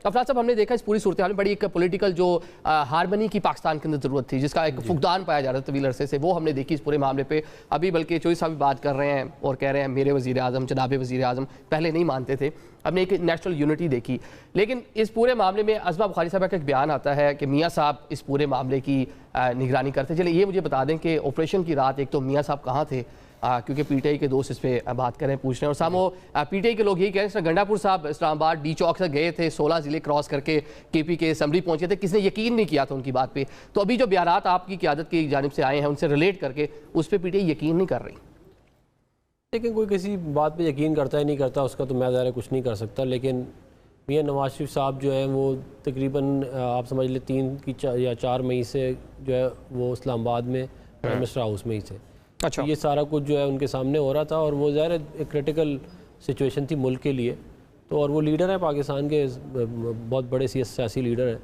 अफराज साहब, हमने देखा इस पूरी सूरत हाल में बड़ी एक पॉलिटिकल जो हारमनी की पाकिस्तान के अंदर ज़रूरत थी, जिसका एक फुकदान पाया जा रहा था तवील अरसे से, वो हमने देखी इस पूरे मामले पे। अभी बल्कि चौधरी साहब भी बात कर रहे हैं और कह रहे हैं मेरे वज़ीर आज़म, जनाब वज़ीर आज़म पहले नहीं मानते थे। हमने एक नेशनल यूनिटी देखी, लेकिन इस पूरे मामले में अज़मा बुखारी साहब का एक बयान आता है कि मियाँ साहब इस पूरे मामले की निगरानी करते। चलिए ये मुझे बता दें कि ऑपरेशन की रात एक तो मियाँ साहब कहाँ थे, क्योंकि पीटीआई के दोस्त इस पर बात करें, पूछ रहे हैं। और सामो पीटीआई के लोग यही कह रहे हैं गंडापुर साहब इस्लामाबाद डी चौक से गए थे, 16 ज़िले क्रॉस करके केपी के असम्बली पहुंचे थे, किसने यकीन नहीं किया था उनकी बात पे। तो अभी जो बयान आपकी क़यादत की जानिब से आए हैं उनसे रिलेट करके उस पर पीटीआई यकीन नहीं कर रही। लेकिन कोई किसी बात पे यकीन करता है नहीं करता उसका तो मैं ज़्यादा कुछ नहीं कर सकता। लेकिन मियाँ नवाज शरीफ साहब जो हैं वो तकरीबन आप समझ लें 3 या 4 मई से जो है वो इस्लामाबाद में प्राइम मिनिस्टर हाउस में ही थे। अच्छा, तो ये सारा कुछ जो है उनके सामने हो रहा था और वो ज़ाहिर एक क्रिटिकल सिचुएशन थी मुल्क के लिए। तो और वो लीडर है पाकिस्तान के, बहुत बड़े सियासी लीडर हैं,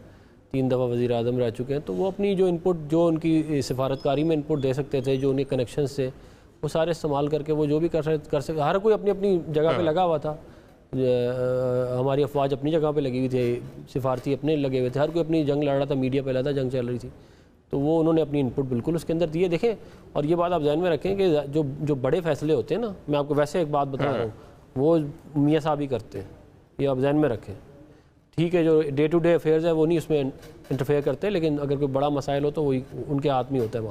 3 दफ़ा वज़ीर आज़म रह चुके हैं। तो वो अपनी जो इनपुट, जो उनकी सिफारतकारी में इनपुट दे सकते थे, जो उनके कनेक्शंस थे, वो सारे इस्तेमाल करके वो जो भी कर सकते। हर कोई अपनी अपनी जगह पे लगा हुआ था। हमारी अफवाज अपनी जगह पे लगी हुई थी, सिफारती अपने लगे हुए थे, हर कोई अपनी जंग लड़ रहा था, मीडिया पे लगा था, जंग चल रही थी। तो वो उन्होंने अपनी इनपुट बिल्कुल उसके अंदर दिए। देखें, और ये बात आप ध्यान में रखें कि जो बड़े फैसले होते हैं ना, मैं आपको वैसे एक बात बता रहा हूँ, वो मियाँ साहब ही करते हैं, ये आप ध्यान में रखें। ठीक है, जो डे टू डे अफेयर्स है वो नहीं उसमें इंटरफेयर करते, लेकिन अगर कोई बड़ा मसाइल हो तो वही उनके हाथ में होता है वहाँ।